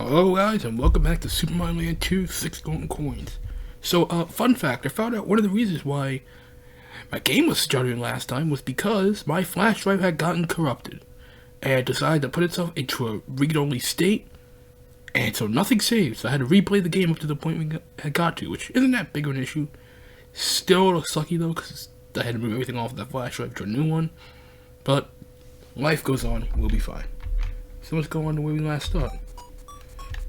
Hello guys, and welcome back to Super Mario Land 2 6 Golden Coins. So, fun fact, I found out one of the reasons why my game was stuttering last time was because my flash drive had gotten corrupted. And it decided to put itself into a read-only state, and so nothing saved. So I had to replay the game up to the point we had got to, which isn't that big of an issue. Still a little sucky though, because I had to move everything off of that flash drive to a new one. But, life goes on, we'll be fine. So let's go on to where we last started.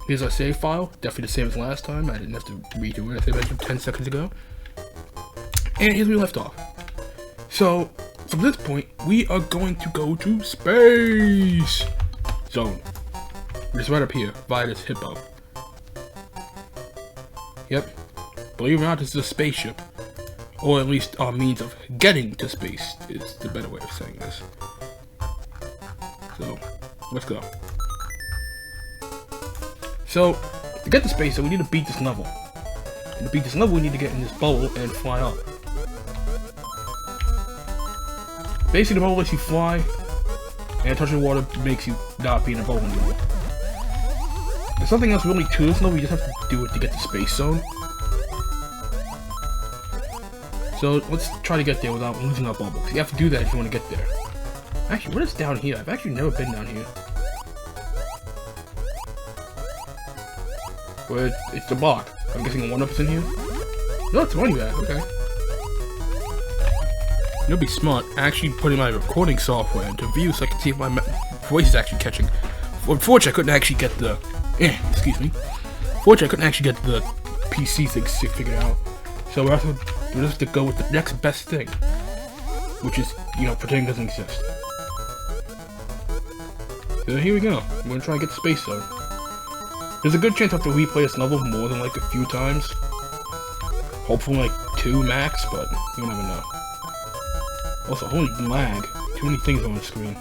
Here's our save file, definitely the same as last time. I didn't have to redo it, as I mentioned 10 seconds ago. And here's where we left off. So, from this point, we are going to go to Space Zone. It's right up here, via this hippo. Yep. Believe it or not, this is a spaceship. Or at least our means of getting to space is the better way of saying this. So, let's go. So, to get to space, we need to beat this level. And to beat this level, we need to get in this bubble and fly up. Basically, the bubble lets you fly, and touching the water makes you not be in a bubble anymore. There's something else really to this level, you just have to do it to get to Space Zone. So, let's try to get there without losing our bubble. You have to do that if you want to get there. Actually, what is down here? I've actually never been down here. But it's the block. I'm guessing a 1-up's in here? No, it's a money bag, okay. It'll be smart actually putting my recording software into view so I can see if my voice is actually catching. Unfortunately, I couldn't actually get the... excuse me. Unfortunately, I couldn't actually get the PC thing figured out. So we're just have to go with the next best thing. Which is, you know, pretending it doesn't exist. So here we go. We're gonna try and get to Space Zone. There's a good chance I have to replay this level more than like a few times. Hopefully like 2 max, but you never know. Also, holy lag. Too many things on the screen.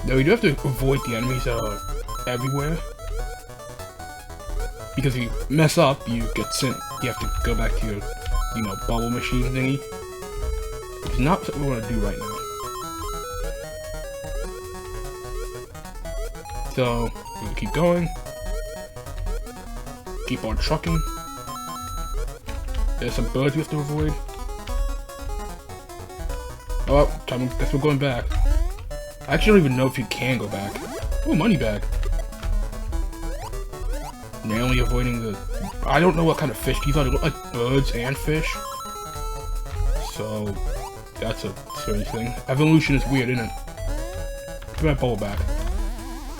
Now we do have to avoid the enemies that are everywhere. Because if you mess up, you get sent. You have to go back to your, you know, bubble machine thingy. Which is not what we want to do right now. So, we're gonna keep going. Keep on trucking. There's some birds we have to avoid. Oh, time. Guess we're going back. I actually don't even know if you can go back. Oh, money bag. Narrowly avoiding the... I don't know what kind of fish these are. They look like birds and fish. So, that's a strange thing. Evolution is weird, isn't it? Give my bubble back.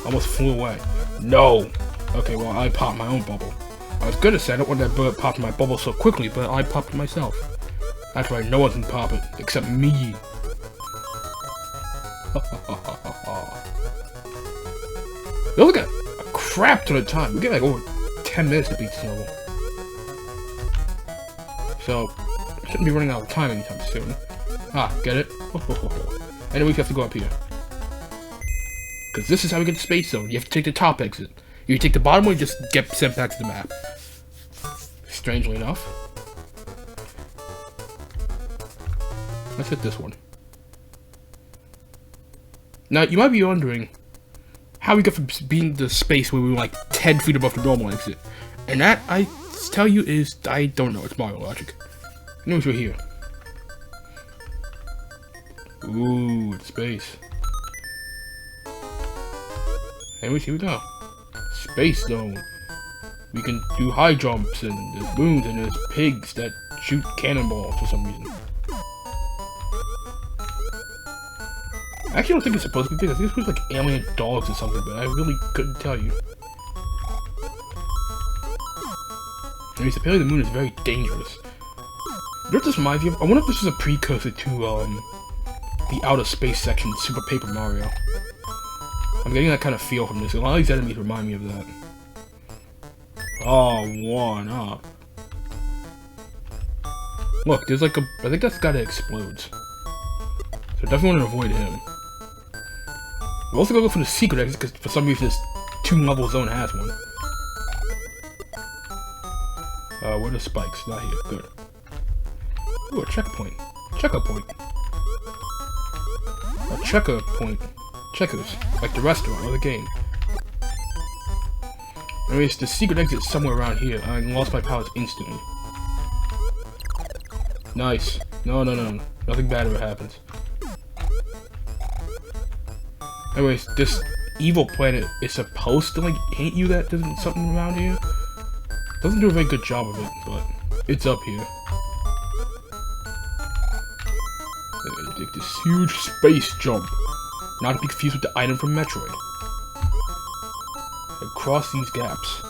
Almost flew away. No! Okay, well, I popped my own bubble. I was gonna say I don't want that bird popping my bubble so quickly, but I popped it myself. That's right, no one can pop it, except me. We only got a crap ton of time. We get like over 10 minutes to beat this level. So, I shouldn't be running out of time anytime soon. Ah, get it? Anyway, we have to go up here. Because this is how we get to Space Zone. You have to take the top exit. You take the bottom one, you just get sent back to the map. Strangely enough. Let's hit this one. Now, you might be wondering how we got from being the space where we were like 10 feet above the normal exit. And that, I tell you, is... I don't know. It's Mario logic. Anyways, we're here. Ooh, it's space. Anyways, here we go. Space Zone. We can do high jumps, and there's moons, and there's pigs that shoot cannonballs for some reason. I actually don't think it's supposed to be pigs. I think it's supposed to be like alien dogs or something, but I really couldn't tell you. Anyways, apparently the moon is very dangerous. You know what this reminds me of? I wonder if this is a precursor to, the outer space section in Super Paper Mario. I'm getting that kind of feel from this. A lot of these enemies remind me of that. Oh, 1-up. Look, there's like a... I think that's guy that explodes. So definitely want to avoid him. We're also gonna go for the secret exit, because for some reason this 2-level zone has one. Where are the spikes? Not here. Good. Ooh, a checkpoint. Checker point. A checker point. Checkers, like the restaurant or the game. Anyways, the secret exit is somewhere around here. I lost my powers instantly. Nice. No. Nothing bad ever happens. Anyways, this evil planet is supposed to, like, hint you that there's something around here. Doesn't do a very good job of it, but it's up here. Like this huge space jump. Not to be confused with the item from Metroid. Across these gaps.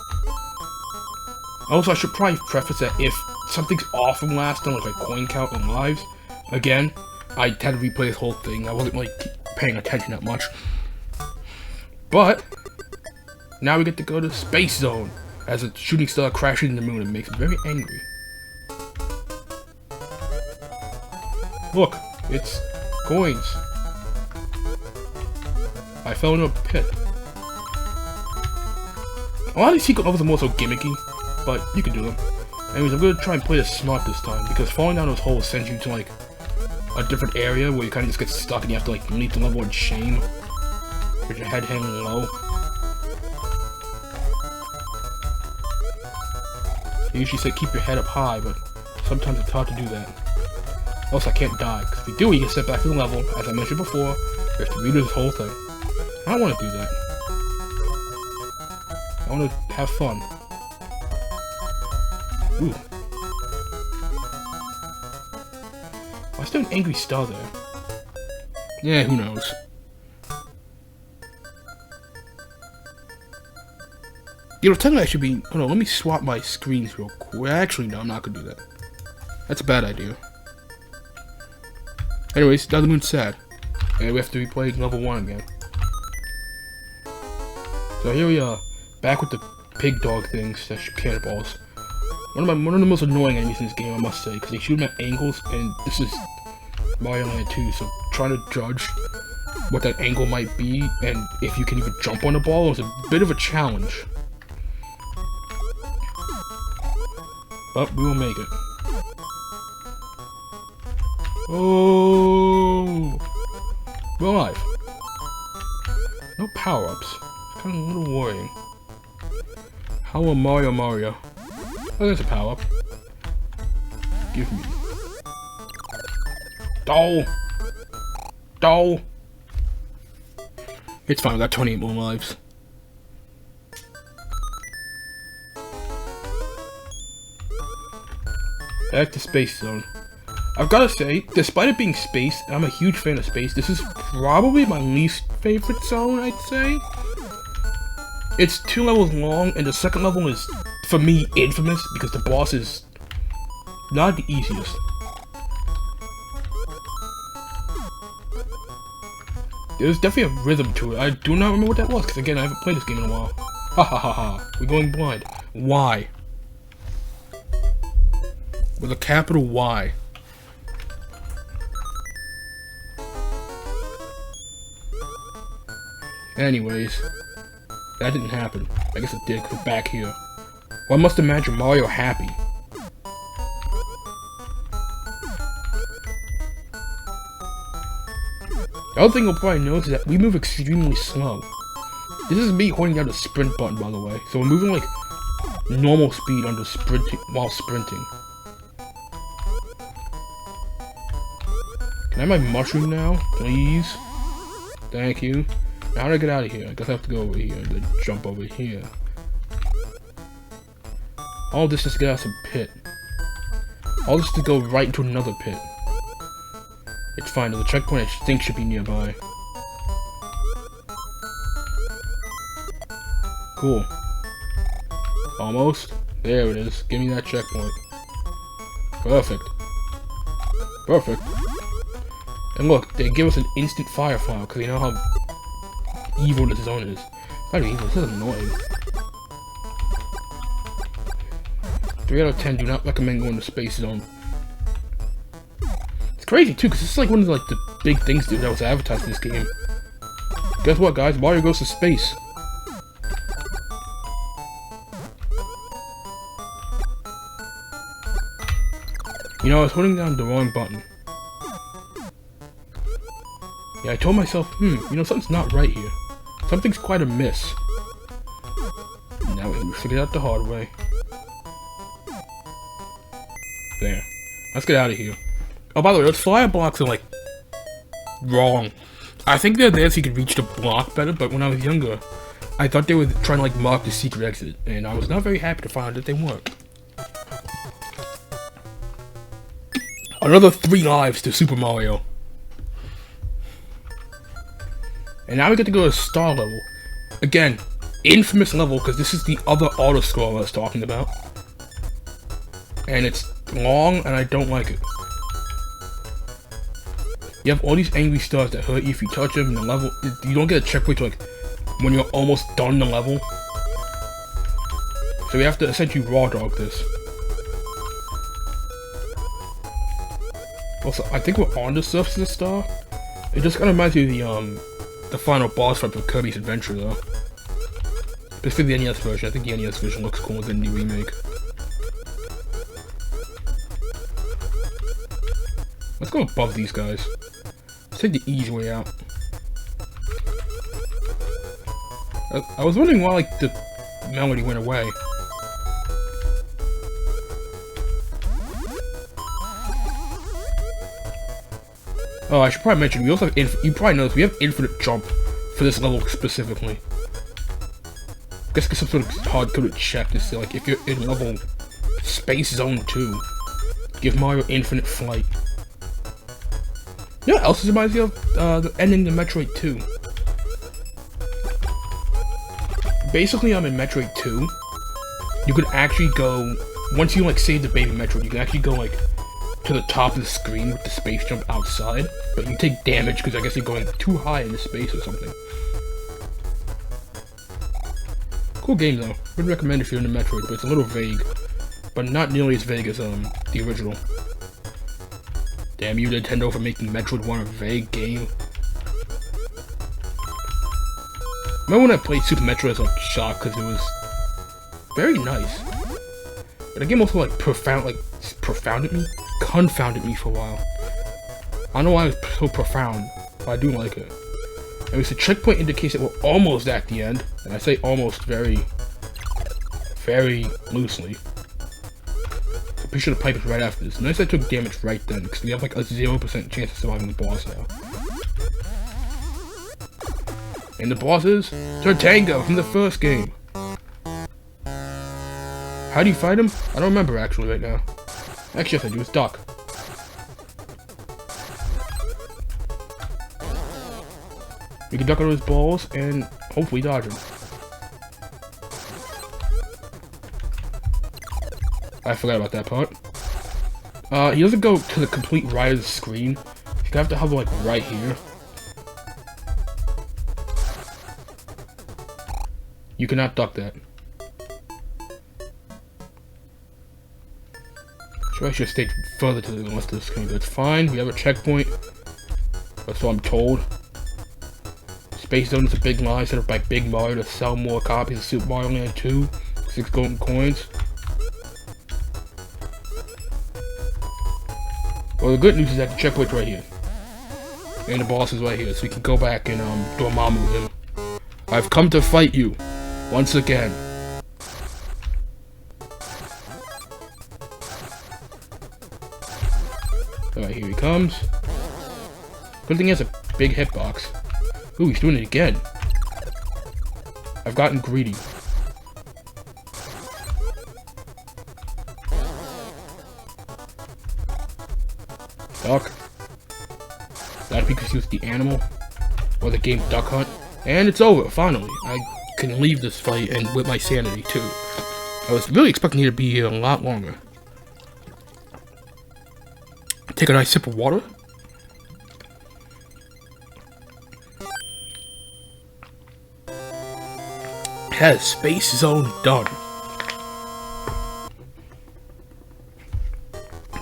Also, I should probably preface that if something's off from last time, like my coin count and lives, again, I had to replay this whole thing. I wasn't, like, paying attention that much. But now we get to go to Space Zone as a shooting star crashes in the moon and makes me very angry. Look, it's coins. I fell into a pit. A lot of these secret levels are more so gimmicky, but you can do them. Anyways, I'm gonna try and play this smart this time because falling down those holes sends you to, like, a different area where you kind of just get stuck and you have to, like, leave the level in shame with your head hanging low. They usually say keep your head up high, but sometimes it's hard to do that. Also, I can't die, because if you do, you get sent back to the level. As I mentioned before, you have to redo this whole thing. I don't want to do that. I want to have fun. Ooh. Why is there an angry star there? Yeah, who knows. You know, technically I should be... Hold on, let me swap my screens real quick. Actually, no, I'm not gonna do that. That's a bad idea. Anyways, now the moon's sad. And we have to replay level 1 again. So here we are, back with the pig dog things that shoot cannonballs. One of the most annoying enemies in this game, I must say, because they shoot them at angles, and this is Mario Land 2, so trying to judge what that angle might be, and if you can even jump on the ball, is a bit of a challenge. But we will make it. Oh, we're alive. No power-ups. It's kind of a little worrying. How will Mario? Oh, there's a power-up. Give me. Doll. It's fine. We got 28 more lives. Back to Space Zone. I've gotta say, despite it being space, and I'm a huge fan of space, this is probably my least favorite zone, I'd say. It's 2 levels long, and the second level is, for me, infamous, because the boss is not the easiest. There's definitely a rhythm to it. I do not remember what that was, because again, I haven't played this game in a while. Ha ha ha ha. We're going blind. Why? With a capital Y. Anyways, that didn't happen. I guess it did, 'cause we're back here. Well, I must imagine Mario happy. The other thing you'll probably notice is that we move extremely slow. This is me holding down the sprint button, by the way. So we're moving like normal speed under sprinting while sprinting. Can I have my mushroom now, please? Thank you. Now how do I get out of here? I guess I have to go over here and then jump over here. All this is to get out of some pit. All this to go right into another pit. It's fine, there's a checkpoint I think should be nearby. Cool. Almost. There it is. Give me that checkpoint. Perfect. Perfect. And look, they give us an instant fire file, because they know how evil this zone is. Not even evil, this is annoying. 3 out of 10 do not recommend going to Space Zone. It's crazy too, because this is like one of the big things that was advertised in this game. Guess what, guys? Mario goes to space. You know, I was holding down the wrong button. Yeah, I told myself, something's not right here. Something's quite amiss. Now we figured out the hard way. There. Let's get out of here. Oh, by the way, those flyer blocks are, like, wrong. I think they're there so you can reach the block better, but when I was younger, I thought they were trying to, like, mark the secret exit, and I was not very happy to find that they weren't. Another 3 lives to Super Mario. And now we get to go to Star Level. Again, infamous level, because this is the other auto-scroll I was talking about. And it's long, and I don't like it. You have all these angry stars that hurt you if you touch them, and the level, you don't get a checkpoint to, like, when you're almost done the level. So we have to essentially raw dog this. Also, I think we're on the surface of the star. It just kind of reminds me of the final boss fight of Kirby's Adventure, though. Especially the NES version. I think the NES version looks cooler than the remake. Let's go above these guys. Let's take the easy way out. I was wondering why, like, the melody went away. Oh, I should probably mention, we also have you probably noticed, we have infinite jump for this level specifically. I guess some sort of hard-coded check to say, like, if you're in level Space Zone 2, give Mario infinite flight. You know what else reminds me of? The ending of Metroid 2. Basically, I'm in Metroid 2. You could actually go, once you, like, save the baby Metroid, you can actually go, like, to the top of the screen with the space jump outside, but you take damage because I guess you're going too high into space or something. Cool game though. Would recommend if you're into Metroid, but it's a little vague, but not nearly as vague as the original. Damn you, Nintendo, for making Metroid 1 a vague game. Remember when I played Super Metroid, I was like shocked because it was very nice, but the game also like confounded me for a while. I don't know why it was so profound, but I do like it. It was a checkpoint indicates that we're almost at the end, and I say almost very, very loosely. I'm pretty sure the pipe is right after this. Nice I took damage right then, because we have like a 0% chance of surviving the boss now. And the boss is Tertango from the first game. How do you fight him? I don't remember actually right now. Actually, yes I do, it's Duck. We can duck under his balls and hopefully dodge him. I forgot about that part. He doesn't go to the complete right of the screen. You have to hover like right here. You cannot duck that. So I should have stayed further to the left of the screen, but it's fine. We have a checkpoint. That's what I'm told. Space Zone is a big lie set up by Big Mario to sell more copies of Super Mario Land 2. 6 golden coins. Well, the good news is that the checkpoint's right here. And the boss is right here, so we can go back and Dormammu him. I've come to fight you. Once again. Alright, here he comes. Good thing he has a big hitbox. Ooh, he's doing it again. I've gotten greedy. Duck. That because he was the animal. Or the game Duck Hunt. And it's over, finally. I can leave this fight and with my sanity too. I was really expecting it to be here a lot longer. Take a nice sip of water. Has Space Zone done.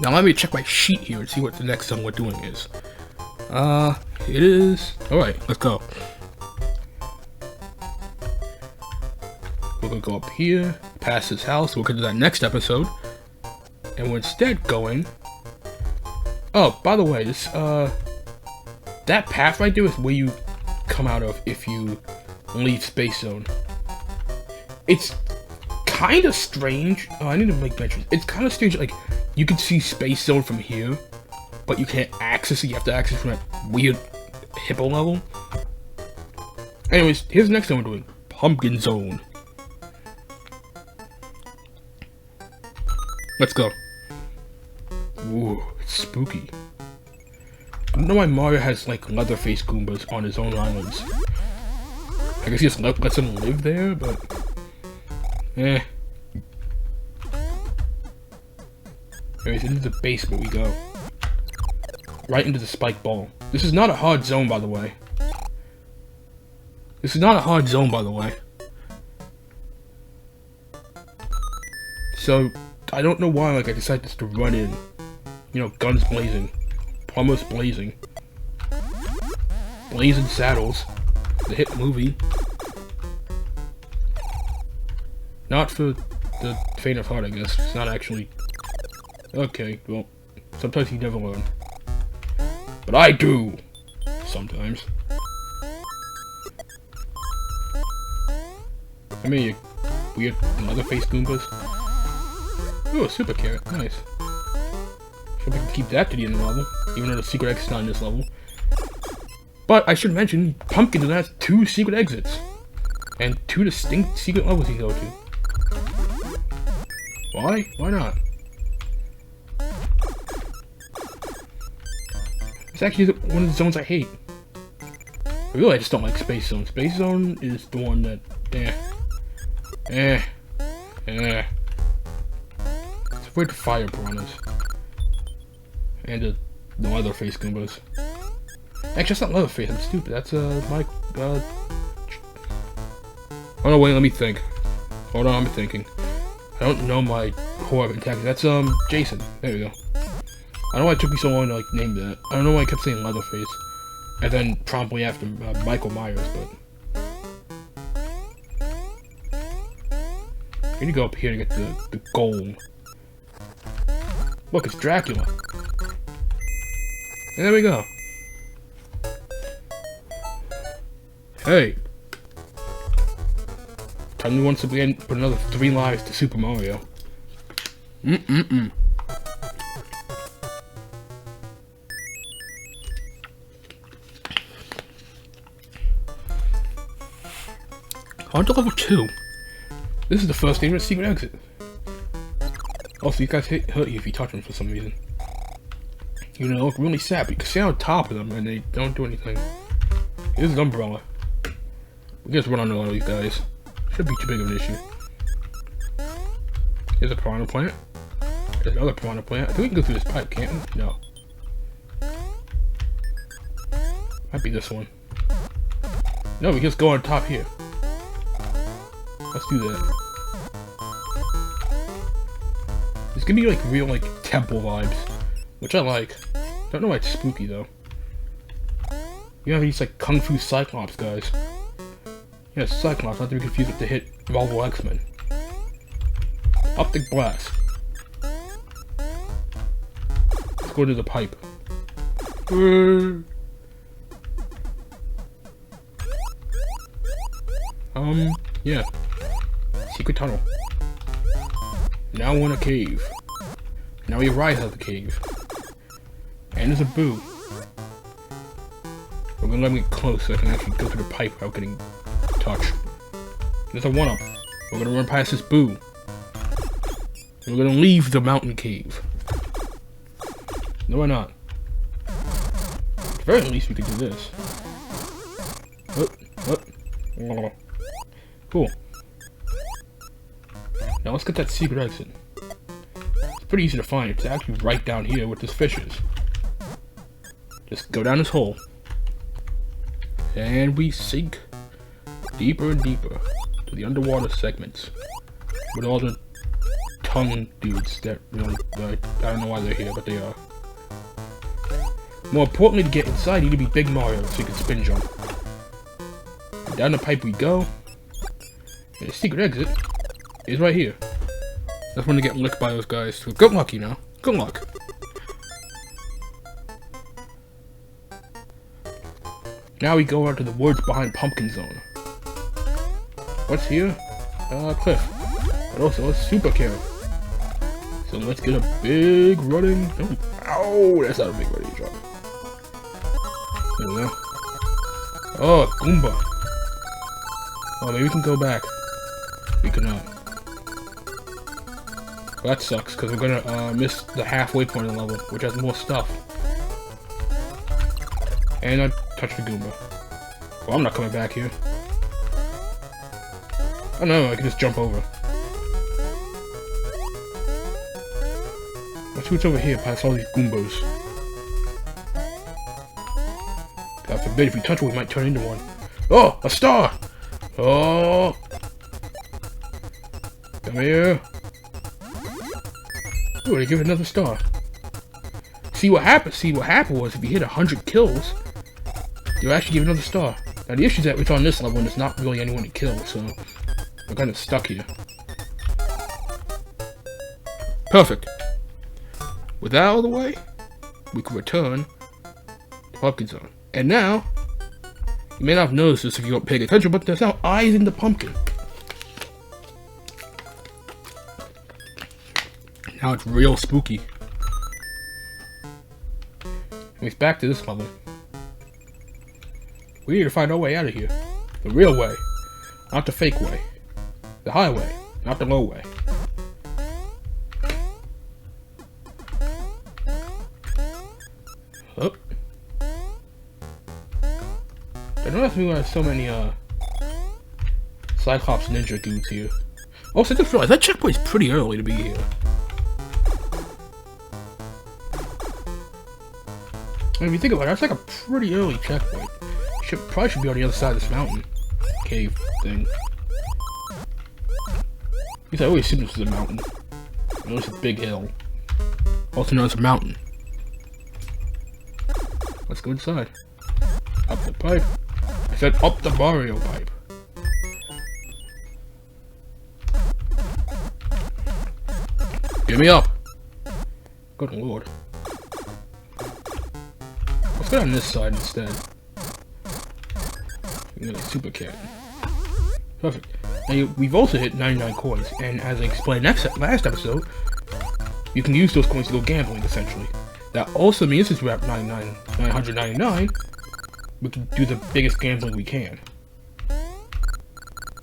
Now let me check my sheet here and see what the next zone we're doing is. It is... Alright, let's go. We're gonna go up here, past his house, we'll get to that next episode. And we're instead going... Oh, by the way, this, that path right there is where you come out of if you leave Space Zone. It's kind of strange. Oh, I need to make mentions. It's kind of strange, like, you can see Space Zone from here, but you can't access it. You have to access from that weird hippo level. Anyways, here's the next thing we're doing. Pumpkin Zone. Let's go. Ooh, it's spooky. I don't know why Mario has, like, Leatherface Goombas on his own islands. I guess he just lets them live there, but... eh. Anyways, into the basement we go. Right into the spike ball. This is not a hard zone, by the way. This is not a hard zone, by the way. So, I don't know why, like, I decided just to run in. You know, guns blazing. Plumbers blazing. Blazing Saddles. The hit movie. Not for the faint of heart, I guess. It's not actually... okay, well, sometimes you never learn. But I do! Sometimes. I mean, you weird Leatherface Goombas. Ooh, a super carrot. Nice. Hope we can keep that to the end of the level, even though the secret exit's not in this level. But I should mention, Pumpkin has 2 secret exits. And 2 distinct secret levels you go to. Why? Why not? It's actually one of the zones I hate. Really, I just don't like Space Zone. Space Zone is the one that... It's afraid of fire piranhas. And the Leatherface Goombas. Actually, that's not Leatherface, I'm stupid. That's, my, oh no, wait, let me think. Hold on, I'm thinking. I don't know my core attack. That's, Jason. There we go. I don't know why it took me so long to, like, name that. I don't know why I kept saying Leatherface. And then promptly after, Michael Myers, but... I need to go up here to get the gold. Look, it's Dracula. And there we go. Hey. Time to once again put another 3 lives to Super Mario. On to level 2. This is the first dangerous secret exit. Also, these guys hurt you if you touch them for some reason. You know, they look really sad, but you can stay on top of them and they don't do anything. Here's an umbrella. We just run under all these guys. Should be too big of an issue. Here's a piranha plant. There's another piranha plant. I think we can go through this pipe, can't we? No. Might be this one. No, we just go on top here. Let's do that. It's gonna be like real, like, temple vibes. Which I like. Don't know why it's spooky though. You have these like Kung Fu Cyclops guys. Yeah, Cyclops, not to be confused with the hit Marvel X-Men. Optic Blast. Let's go to the pipe. Yeah. Secret tunnel. Now we're in a cave. Now we rise out of the cave. And there's a boo. We're gonna let me get close so I can actually go through the pipe without getting touched. There's a 1-up. We're gonna run past this boo. And we're gonna leave the mountain cave. No, we're not. At the very least, we could do this. Cool. Now let's get that secret exit. It's pretty easy to find. It's actually right down here where this fish is. Just go down this hole. And we sink deeper and deeper to the underwater segments. With all the tongue dudes that really, I don't know why they're here, but they are. More importantly, to get inside, you need to be Big Mario so you can spin jump. And down the pipe we go. And the secret exit is right here. That's when to get licked by those guys. So good luck, you know. Good luck. Now we go on to the woods behind Pumpkin Zone. What's here? Cliff. But also a super kill. So let's get a big running. Oh, ow, that's not a big running jump. There we go. Oh, Goomba. Oh, maybe we can go back. We cannot. Well, that sucks, because we're gonna miss the halfway point of the level, which has more stuff. And I touched the Goomba. Well, I'm not coming back here. Oh no, I can just jump over. Let's see what's over here past all these Goombas. God forbid, if we touch one, we might turn into one. Oh, a star! Oh! Come here. Ooh, they give it another star. See what happened? See what happened was if you hit 100 kills, you'll actually give another star. Now the issue is that it's on this level and there's not really anyone to kill, so we're kind of stuck here. Perfect. With that out of the way, we can return to Pumpkin Zone. And now, you may not have noticed this if you don't pay attention, but there's now eyes in the pumpkin. Now it's real spooky. And it's back to this level. We need to find our way out of here. The real way. Not the fake way. The highway. Not the low way. Oh. I don't know if we have so many Cyclops ninja dudes here. Also, I just realized that checkpoint's pretty early to be here. And if you think about it, that's like a pretty early checkpoint. Probably should be on the other side of this mountain cave thing. Because I always assumed this was a mountain. I know it's a big hill. Also known as a mountain. Let's go inside. Up the pipe. I said up the Mario pipe. Give me up. Good lord. Let's go on this side instead. We're gonna super cat. Perfect. Now we've also hit 99 coins, and as I explained last episode, you can use those coins to go gambling essentially. That also means since we're at 999, we can do the biggest gambling we can.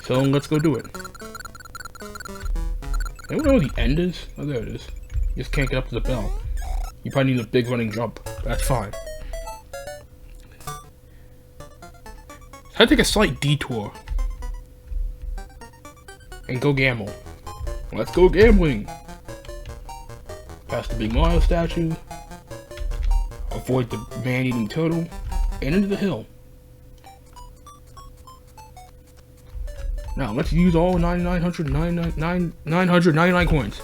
So let's go do it. Anyone know where the end is? Oh, there it is. You just can't get up to the bell. You probably need a big running jump. That's fine. So I take a slight detour. And go gamble. Let's go gambling! Past the big Mario statue. Avoid the man-eating turtle. And into the hill. Now, let's use all 999 coins.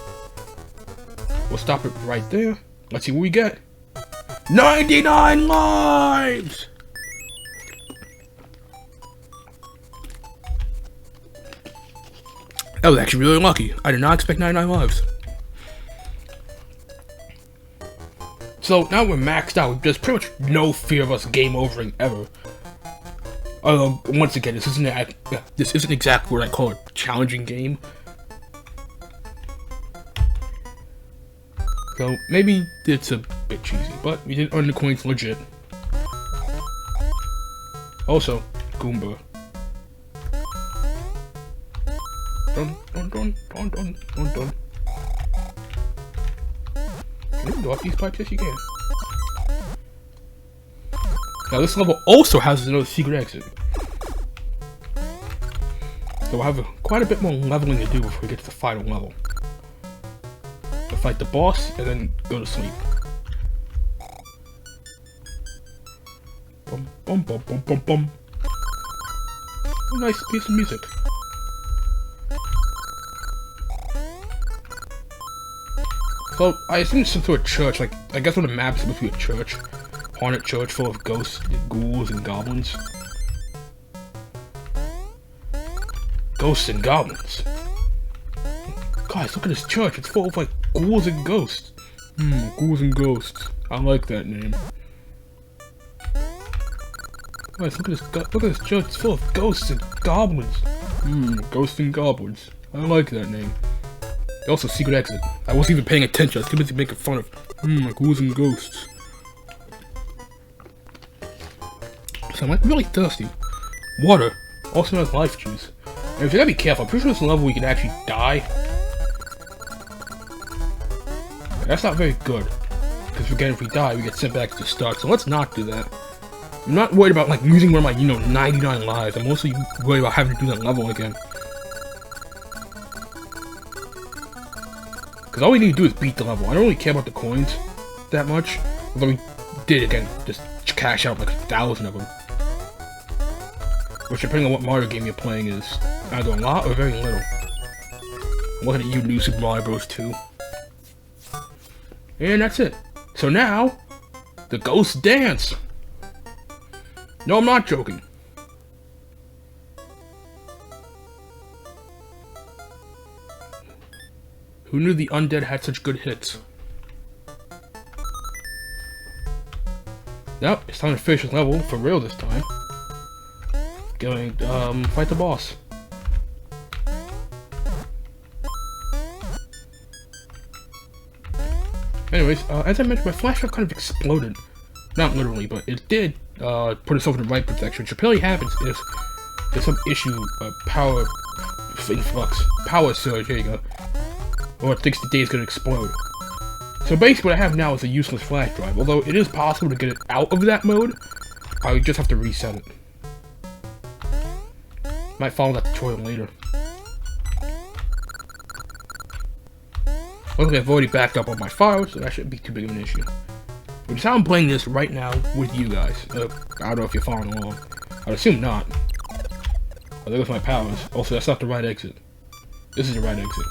We'll stop it right there. Let's see what we get. 99 lives! That was actually really lucky. I did not expect 99 lives. So, now we're maxed out. There's pretty much no fear of us game overing ever. Once again, this isn't exactly what I call a challenging game. So maybe it's a bit cheesy, but we did earn the coins legit. Also, Goomba. Dun dun dun dun dun dun dun. Can you go up these pipes? Yes, you can. Now this level also has another secret exit. So we'll have quite a bit more leveling to do before we get to the final level. We'll fight the boss and then go to sleep. Bum bum bum bum bum bum. A nice piece of music. So I assume it's some sort of church, like I guess on the map's supposed to be a church. Haunted church full of ghosts, ghouls, and goblins. Ghosts and goblins. Guys, look at this church. It's full of like ghouls and ghosts. Ghouls and ghosts. I like that name. Guys, look at this church. It's full of ghosts and goblins. Ghosts and goblins. I like that name. Also, secret exit. I wasn't even paying attention. I was too busy making fun of, like ghouls and ghosts. So I'm like really thirsty. Water also has life juice. And you gotta be careful. I'm pretty sure this level we can actually die. That's not very good. Because again, if we die, we get sent back to the start. So let's not do that. I'm not worried about like losing one of my, 99 lives. I'm mostly worried about having to do that level again. Because all we need to do is beat the level. I don't really care about the coins that much. Although we did, again, just cash out like 1,000 of them. Which, depending on what Mario game you're playing, is either a lot or very little. I'm looking at you, New Super Mario Bros. 2. And that's it. So now, the ghosts dance. No, I'm not joking. Who knew the undead had such good hits? Yep, it's time to finish this level for real this time. Going, fight the boss. Anyways, as I mentioned, my flashlight kind of exploded. Not literally, but it did, put itself in the right protection, which apparently happens if there's some issue, power influx, power surge, there you go. Or it thinks the day is gonna explode. So basically what I have now is a useless flash drive, although it is possible to get it out of that mode, I just have to reset it. Might follow that tutorial later. Luckily I've already backed up on my files, so that shouldn't be too big of an issue. Which is how I'm playing this right now with you guys. I don't know if you're following along. I'd assume not. Oh, there goes my powers. Also, that's not the right exit. This is the right exit.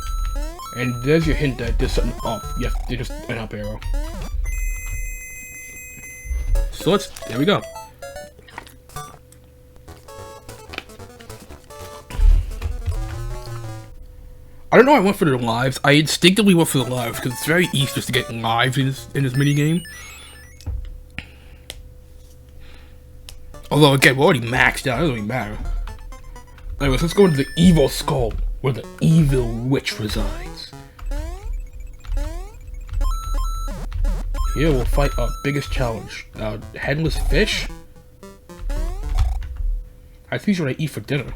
And there's your hint that there's something up. Yes, there's just an up arrow. So there we go. I don't know why I went for the lives. I instinctively went for the lives because it's very easy just to get lives in this minigame. Although again, we're already maxed out, it doesn't really matter. Anyways, let's go into the evil skull, where the evil witch resides. Here we'll fight our biggest challenge, headless fish? I think what I eat for dinner.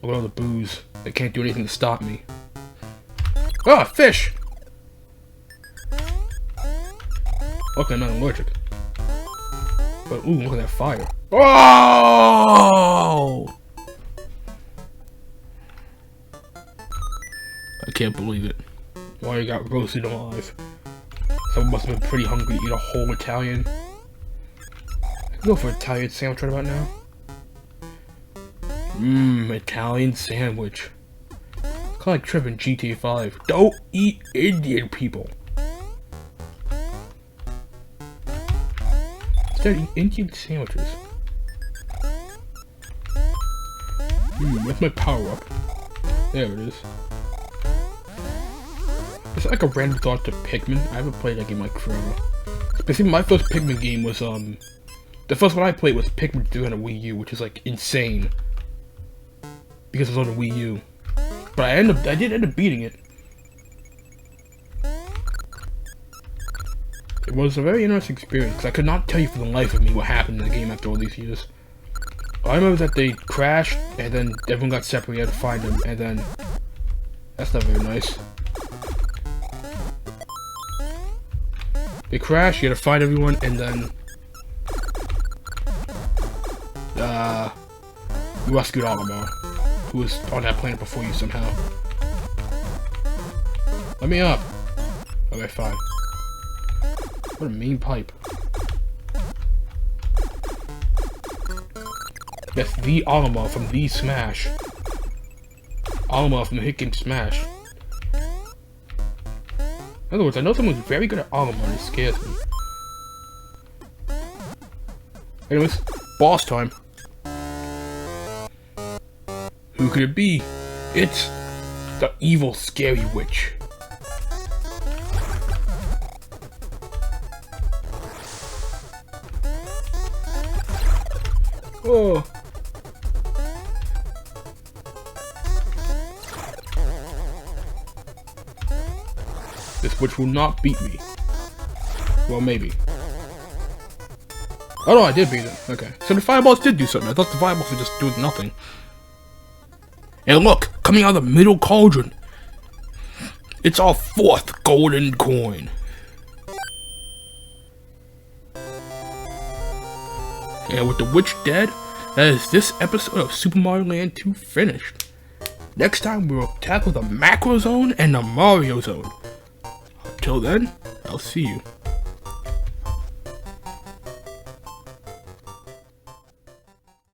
What all the booze? They can't do anything to stop me. Ah, fish! Okay, I'm not allergic. But ooh, look at that fire. Oh! I can't believe it. Why you got roasted alive? Someone must have been pretty hungry to eat a whole Italian. I can go for an Italian sandwich right about now. Italian sandwich. It's kind of like Trip in GTA 5. Don't eat Indian people. Instead, eat Indian sandwiches. Where's my power up? There it is. It's like a random thought to Pikmin. I haven't played that game like forever. Basically, my first Pikmin game was, the first one I played was Pikmin 2 on a Wii U, which is like insane. Because it was on the Wii U. But I did end up beating it. It was a very interesting experience, because I could not tell you for the life of me what happened in the game after all these years. All I remember that they crashed, and then everyone got separated, you had to find them, and then... That's not very nice. They crashed, you had to find everyone, and then... you rescued Olimar, who was on that planet before you somehow. Let me up! Okay, fine. What a mean pipe. That's the Olimar from the Smash. Olimar from the hit game Smash. In other words, I know someone's very good at Olimar and it scares me. Anyways, boss time. Who could it be? It's the evil, scary witch. Oh. This witch will not beat me. Well, maybe. Oh no, I did beat him. Okay. So the fireballs did do something. I thought the fireballs were just doing nothing. And look, coming out of the middle cauldron. It's our 4th golden coin. And with the witch dead, that is this episode of Super Mario Land 2 finished. Next time we will tackle the Macro Zone and the Mario Zone. Until then, I'll see you.